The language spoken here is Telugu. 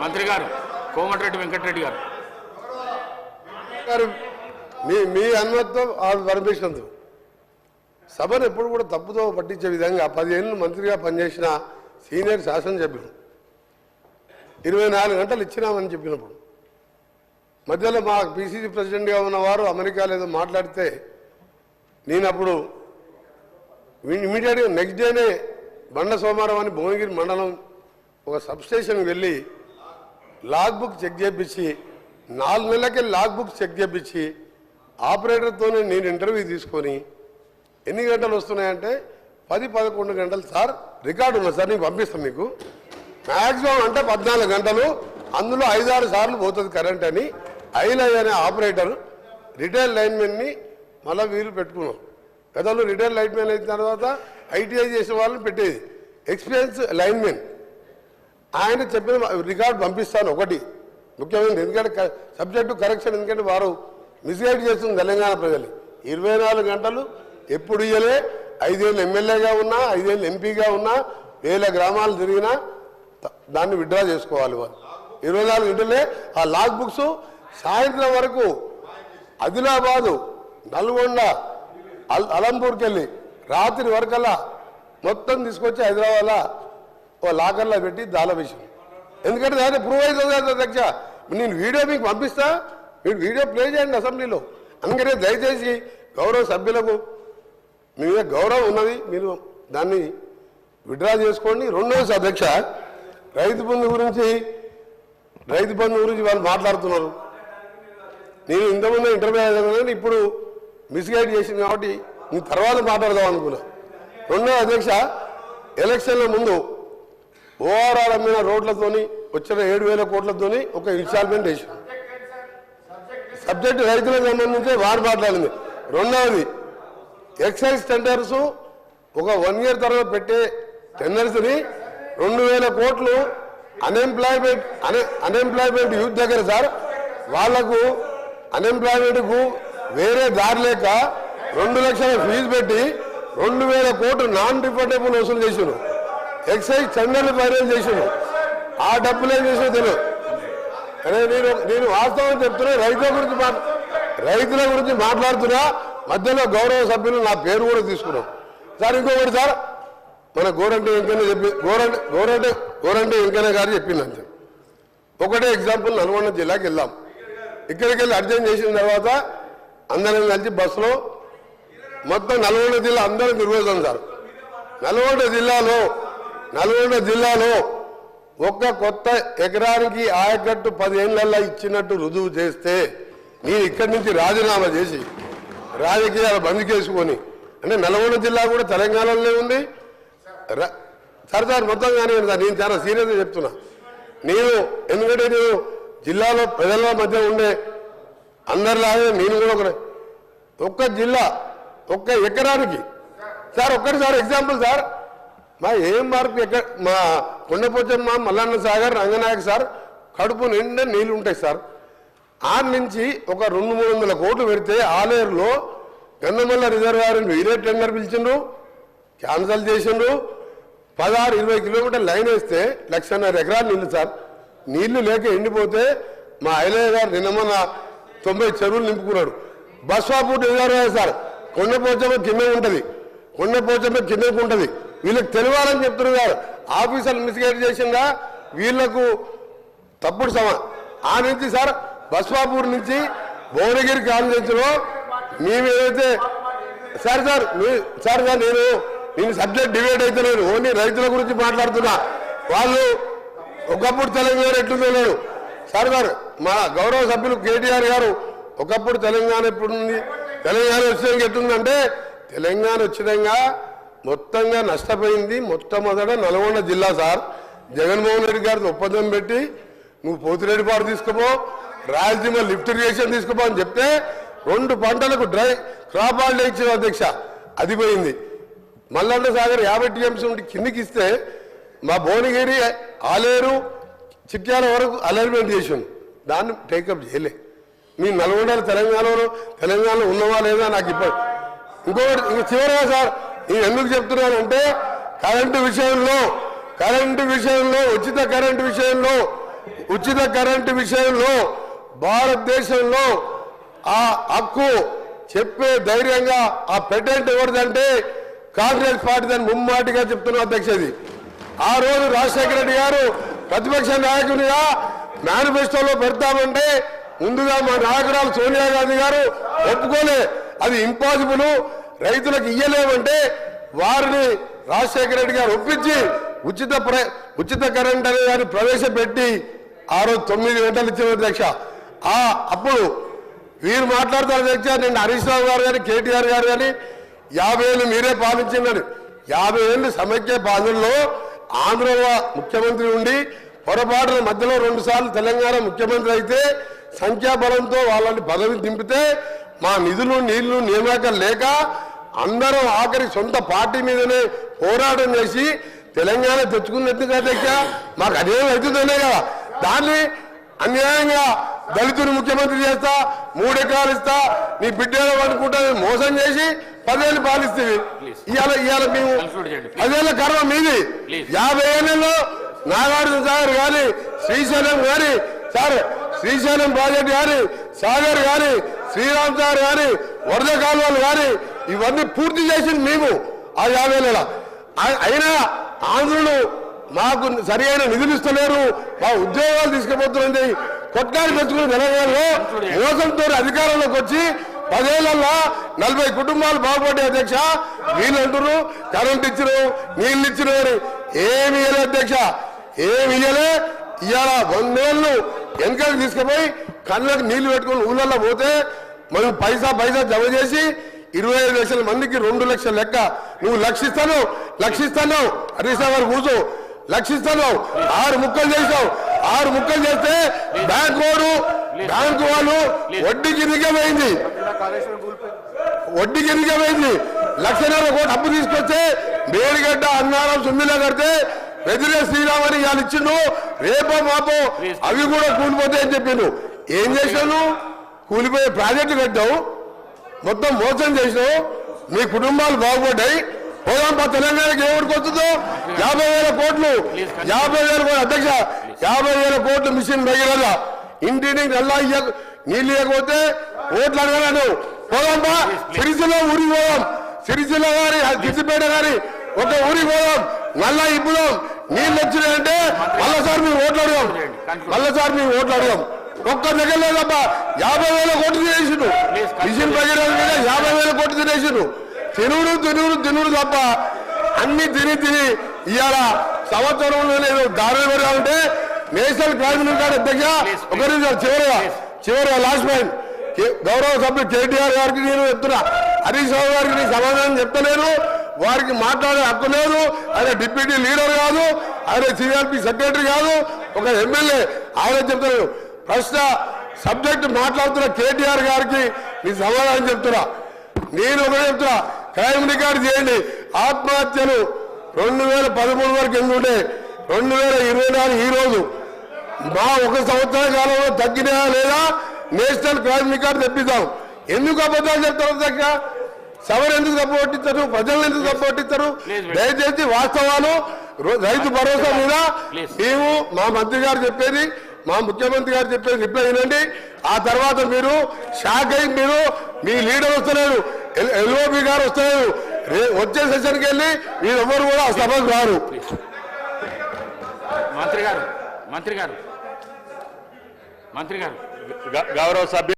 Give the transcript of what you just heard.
మంత్రి గారు కోమటిరెడ్డి వెంకటరెడ్డి గారు మీ అనుమతితో పర్మిషన్తో సభను ఎప్పుడు కూడా తప్పుతో పట్టించే విధంగా 10 ఏళ్ళు మంత్రిగా పనిచేసిన సీనియర్ శాసనసభ్యులు 24 గంటలు ఇచ్చినామని చెప్పినప్పుడు మధ్యలో మా పిసిసి ప్రెసిడెంట్గా ఉన్నవారు అమెరికాలో ఏదో మాట్లాడితే నేను అప్పుడు ఇమీడియట్గా నెక్స్ట్ డేనే బండ సోమవారం అని భువనగిరి మండలం ఒక సబ్స్టేషన్కి వెళ్ళి లాగ్ బుక్ చెక్ చేయించి 4 నెలలకే లాగ్ బుక్ చెక్ చేయించి ఆపరేటర్తోనే నేను ఇంటర్వ్యూ తీసుకొని ఎన్ని గంటలు వస్తున్నాయంటే 10-11 గంటలు సార్ రికార్డు ఉన్నది సార్ నేను పంపిస్తాను మీకు మ్యాక్సిమం అంటే 14 గంటలు అందులో 5-6 సార్లు పోతుంది కరెంట్ అని ఐలై అనే ఆపరేటర్ రిటైల్ లైన్మెన్ని మళ్ళీ వీలు పెట్టుకున్నాం గతంలో రిటైల్ లైన్మెన్ అయిన తర్వాత ఐటీఐ చేసే వాళ్ళని పెట్టేది ఎక్స్పీరియన్స్ లైన్మెన్ ఆయన చెప్పిన రికార్డు పంపిస్తాను ఒకటి ముఖ్యమైనది ఎందుకంటే సబ్జెక్టు కరెక్షన్ ఎందుకంటే వారు మిస్గైడ్ చేస్తుంది తెలంగాణ ప్రజలు 24 గంటలు ఎప్పుడు ఇయ్యలే 5 ఏళ్ళు ఎమ్మెల్యేగా ఉన్నా 5 ఏళ్ళు ఎంపీగా ఉన్నా 1000 గ్రామాలు తిరిగినా దాన్ని విత్డ్రా చేసుకోవాలి వాళ్ళు 24 గంటలే ఆ లాగ్ బుక్స్ సాయంత్రం వరకు ఆదిలాబాదు నల్గొండ అలంపూర్కి వెళ్ళి రాత్రి వరకల్లా మొత్తం తీసుకొచ్చి హైదరాబాద్లో ఓ లాకర్లో పెట్టి దాల విషయం ఎందుకంటే దాన్ని ప్రూవ్ అవుతుంది అధ్యక్ష నేను వీడియో మీకు పంపిస్తా మీరు వీడియో ప్లే చేయండి అసెంబ్లీలో అందుకనే దయచేసి గౌరవ సభ్యులకు మీ మీద గౌరవం ఉన్నది మీరు దాన్ని విత్డ్రా చేసుకోండి రెండోది అధ్యక్ష రైతు బంధు గురించి వాళ్ళు మాట్లాడుతున్నారు నేను ఇంతకుముందు ఇంటర్వ్యూ అయ్యాను ఇప్పుడు మిస్గైడ్ చేసింది కాబట్టి నేను తర్వాత మాట్లాడదాం అనుకున్నా రెండో అధ్యక్ష ఎలక్షన్ల ముందు ఓఆర్ఆర్ అమ్మిన రోడ్లతోని వచ్చిన 7,000 కోట్లతోని ఒక ఇన్స్టాల్మెంట్ వేసి సబ్జెక్టు రైతులకు సంబంధించి వారు మాట్లాడింది రెండవది ఎక్సైజ్ టెండర్స్ ఒక 1 ఇయర్ తర్వాత పెట్టే టెండర్స్ని 2,000 కోట్లు అన్ఎంప్లాయ్మెంట్ యూత్ దగ్గర సార్ వాళ్లకు అన్ఎంప్లాయ్మెంట్కు వేరే దారి లేక 2 లక్షల ఫీజు పెట్టి 2,000 కోట్లు నాన్ రిఫండబుల్ వసూలు చేసాను ఎక్సైజ్ టెండర్లు ఫైనల్ చేసాను ఆ డబ్బులు ఏం చేసినా తెలియదు అదే నేను వాస్తవం చెప్తున్నా రైతుల గురించి మాట్లాడుతున్నా మధ్యలో గౌరవ సభ్యులు నా పేరు కూడా తీసుకున్నాం సార్ ఇంకొకటి సార్ మన గోరంటే వెంకయ్య గారు చెప్పిందంతే ఒకటే ఎగ్జాంపుల్ నల్గొండ జిల్లాకి వెళ్దాం ఇక్కడికి వెళ్ళి అర్జెంట్ చేసిన తర్వాత అందరం కలిసి బస్సులో మొత్తం నల్గొండ జిల్లా అందరం తిరుగుతాం సార్ నల్గొండ జిల్లాలో ఒక్క కొత్త ఎకరానికి ఆయకట్టు 10 ఏళ్లలో ఇచ్చినట్టు రుజువు చేస్తే నేను ఇక్కడి నుంచి రాజీనామా చేసి రాజకీయాలు బంద్ చేసుకొని అంటే నల్గొండ జిల్లా కూడా తెలంగాణలోనే ఉంది సార్ మొత్తంగానే నేను చాలా సీరియస్గా చెప్తున్నా ఎందుకంటే నేను జిల్లాలో ప్రజల మధ్య ఉండే అందరిలాగే నేను కూడా ఒక్క జిల్లా ఒక్క ఎకరానికి సార్ ఒక్కటిసారి ఎగ్జాంపుల్ సార్ మా ఏం మార్పు మా కొండపోచమ్మ మల్లన్న సాగర్ రంగనాయక్ సార్ కడుపు నిండా నీళ్ళు ఉంటాయి సార్ ఆ నుంచి ఒక 200-300 కోట్లు పెడితే ఆలేరులో గంధమల్ల రిజర్వాయర్ వేరే టెండర్ పిలిచిండ్రు క్యాన్సల్ చేసిండ్రు 16-20 కిలోమీటర్ లైన్ వేస్తే 1,50,000 ఎకరాలు నీళ్ళు సార్ నీళ్లు లేక ఎండిపోతే మా ఐలయ్య గారు నిన్న 90 చెరువులు నింపుకున్నాడు బస్వాపూర్ రిజర్వాయర్ సార్ కొండపోచమ్మ కింద ఉంటుంది కిందకు ఉంటుంది వీళ్ళకి తెలియాలని చెప్తున్నారు గారు ఆఫీసర్లు మిస్గైడ్ చేసిందా వీళ్లకు తప్పుడు ఆ నుంచి సార్ బస్వాపూర్ నుంచి భువనగిరి కాన్ఫరెన్స్లో మేమేదైతే సార్ నేను సబ్జెక్ట్ డిబేట్ అయితే లేదు ఓన్లీ రైతుల గురించి మాట్లాడుతున్నా వాళ్ళు ఒకప్పుడు తెలంగాణ ఎట్లుందో లేడు సార్ మా గౌరవ సభ్యులు కేటీఆర్ గారు ఒకప్పుడు తెలంగాణ ఎప్పుడుంది తెలంగాణ వచ్చినాక ఎట్లుందంటే తెలంగాణ వచ్చినాక మొత్తంగా నష్టపోయింది మొట్టమొదట నల్గొండ జిల్లా సార్ జగన్మోహన్ రెడ్డి గారితో ఒప్పందం పెట్టి నువ్వు పోతిరెడ్డిపాడు తీసుకుపో రాయలసీమ లిఫ్ట్ ఇరిగేషన్ తీసుకుపో అని చెప్తే 2 పంటలకు డ్రై క్రాప్ హాలిడే ఇచ్చిన అధ్యక్ష అది పోయింది మల్లన్న సాగర్ 50 టీఎంసీ ఉంటే కిందికి ఇస్తే మా భువనగిరి ఆలేరు చిట్యాల వరకు అలైన్మెంట్ చేసాను దాన్ని టేకప్ చేయలే మీ నల్గొండ తెలంగాణలో ఉన్నవా లేదా నాకు ఇప్పుడు ఇంకొకటి చివరిగా సార్ నేను ఎందుకు చెప్తున్నానంటే కరెంటు విషయంలో ఉచిత కరెంటు విషయంలో ఉచిత కరెంటు విషయంలో భారతదేశంలో ఆ హక్కు చెప్పే ధైర్యంగా ఆ పెటెంట్ ఎవరిదంటే కాంగ్రెస్ పార్టీదని ముమ్మాటిగా చెప్తున్న అధ్యక్షది. ఆ రోజు రాజశేఖర రెడ్డి గారు ప్రతిపక్ష నాయకునిగా మేనిఫెస్టోలో పెడతామంటే ముందుగా మా నాయకురాలు సోనియా గాంధీ గారు ఒప్పుకోలే, అది ఇంపాసిబుల్, రైతులకు ఇయ్యలేమంటే వారిని రాజశేఖర రెడ్డి గారు ఒప్పించి ఉచిత కరెంట్ అనే దాన్ని ప్రవేశపెట్టి ఆ రోజు 9 గంటలు ఇచ్చిన అధ్యక్ష. అప్పుడు వీరు మాట్లాడతారు అధ్యక్ష, నిన్న హరీష్ రావు గారు కానీ కేటీఆర్ గారు కానీ 50 ఏళ్ళు మీరే పాలించిందని. 50 ఏళ్ళు సమైక్య పాలనలో ఆంధ్ర ముఖ్యమంత్రి ఉండి పొరపాటున మధ్యలో 2 సార్లు తెలంగాణ ముఖ్యమంత్రి అయితే సంఖ్యాబలంతో వాళ్ళని పదవి దింపితే మా నిధులు నీళ్లు నియామకాలు లేక అందరం ఆఖరి సొంత పార్టీ మీదనే పోరాటం చేసి తెలంగాణ తెచ్చుకున్నట్టు అధ్యక్ష. మాకు అదేం అవుతుందనే కదా, దాన్ని అన్యాయంగా దళితుని ముఖ్యమంత్రి చేస్తా, 3 ఎకరాలు ఇస్తా, నీ బిడ్డలో పడుకుంటా మోసం చేసి 10 ఏళ్ళు పాలిస్తుంది. ఇవాళ మేము 10 ఏళ్ళ కర్మ మీది. 50 ఏళ్ళలో నాగార్జున సాగర్ కానీ శ్రీశైలం కానీ శ్రీశైలం ప్రాజెక్ట్ కానీ సాగర్ కానీ శ్రీరామ్ సాగర్ కానీ వరద కాలువలు కానీ ఇవన్నీ పూర్తి చేసింది మేము ఆ 50 ఏళ్ళ. అయినా ఆంధ్రులు మాకు సరి అయిన నిధులు ఇస్తలేరు, మా ఉద్యోగాలు తీసుకుపోతుంది కొట్లాడి తెచ్చుకుని తెలంగాణలో మోసంతో అధికారంలోకి వచ్చి 10 ఏళ్లలో 40 కుటుంబాలు బాగుపడ్డాయి అధ్యక్ష. వీళ్ళు అంటున్నారు కరెంట్ ఇచ్చినారు నీళ్ళు ఇచ్చినారు, ఏమి ఇయ్యలే అధ్యక్ష, ఏమి ఇయ్యలే. ఇవాళ 100 ఏళ్ళు వెనకకి తీసుకుపోయి కళ్ళకి నీళ్లు పెట్టుకుని ఊళ్ళల్లో పోతే మనం పైసా జమ చేసి 25 లక్షల మందికి 2 లక్షల లెక్క. నువ్వు లక్షిస్తాను హరీష్ రావు గారు కూర్చో, లక్షిస్తాను 6 ముక్కలు చేసావు. 6 ముక్కలు చేస్తే బ్యాంకు వాళ్ళు వడ్డీకి ఎన్నికమైంది, 1,50,000 కోట్లు అప్పు తీసుకొస్తే మేడిగడ్డ అన్నారం సుమ్మిలా కడితే వెదిరే శ్రీరామని ఇవాళ ఇచ్చిండు, రేపో మాపో అవి కూడా కూలిపోతాయని చెప్పిండు. ఏం చేశాను? కూలిపోయే ప్రాజెక్టు కట్టావు, మొత్తం మోసం చేసినావు, మీ కుటుంబాలు బాగుపడ్డాయి. పోదాంపా తెలంగాణకి ఏమిటికి వస్తుందో 50,000 కోట్లు 50,000 కోట్లు అధ్యక్ష, 50,000 కోట్లు మిషన్ భగీరథ ఇంటింటికి నీళ్ళు ఇవ్వకపోతే ఓట్లు అడగలను. పోదాంపా సిరిసిల్ల ఊరికి పోదాం, సిరిసిల్ల గారి సిద్దిపేట గారి ఒక ఊరికి పోదాం, నల్లా ఇప్పుదాం. నీళ్ళు వచ్చినాయంటే మళ్ళసారి మేము ఓట్లు అడగాం. ఒక్క దగ్గర లేదబ్బా 50,000 కోట్లు తినేసిండు మిషన్ భగీరథ మీద, 50,000 కోట్లు తినేసిండు. తినుడు తప్ప అన్ని తిని ఇవాళ సంవత్సరంలో లేదు దారుణ ఉంటే నేషనల్ క్రైమ్ కార్డు అధ్యక్ష. ఒకరి చివరిగా లాస్ట్ పాయింట్, గౌరవ సభ్యులు కేటీఆర్ గారికి నేను చెప్తున్నా, హరీష్ రావు గారికి నేను సమాధానం చెప్తలేను, వారికి మాట్లాడే హక్కు లేదు. ఆయన డిప్యూటీ లీడర్ కాదు, ఆయన సిఆర్పి సెక్రటరీ కాదు, ఒక ఎమ్మెల్యే. ఆయన చెప్తున్నాను ప్రశ్న సబ్జెక్ట్ మాట్లాడుతున్న కేటీఆర్ గారికి నేను సమాధానం చెప్తున్నా. నేను ఒకటే చెప్తున్నా, క్రైమ్ రికార్డు చేయండి. ఆత్మహత్యలు 2013 వరకు ఎందుకుంటే 2024 ఈ రోజు మా 1 సంవత్సర కాలంలో తగ్గినాయా లేదా నేషనల్ క్రైమ్ రికార్డు తెప్పిద్దాం. ఎందుకు అబద్ధాలు చెప్తారు దగ్గర? సవర్ ఎందుకు తప్పబట్టిస్తారు? ప్రజలను ఎందుకు తప్పబట్టిస్తారు? దయచేసి వాస్తవాలు రైతు భరోసా మీద మేము మా మంత్రి గారు చెప్పేది, మా ముఖ్యమంత్రి గారు చెప్పేది రిప్లై వినండి. ఆ తర్వాత మీరు షాక్ అయి మీరు మీ లీడర్ వస్తలేరు, ఎల్ఓపి గారు వస్తలేరు, వచ్చే సెషన్కి వెళ్ళి మీరు ఎవరు కూడా ఆ సభకు రారు. మంత్రి గారు గౌరవ సభ్యులు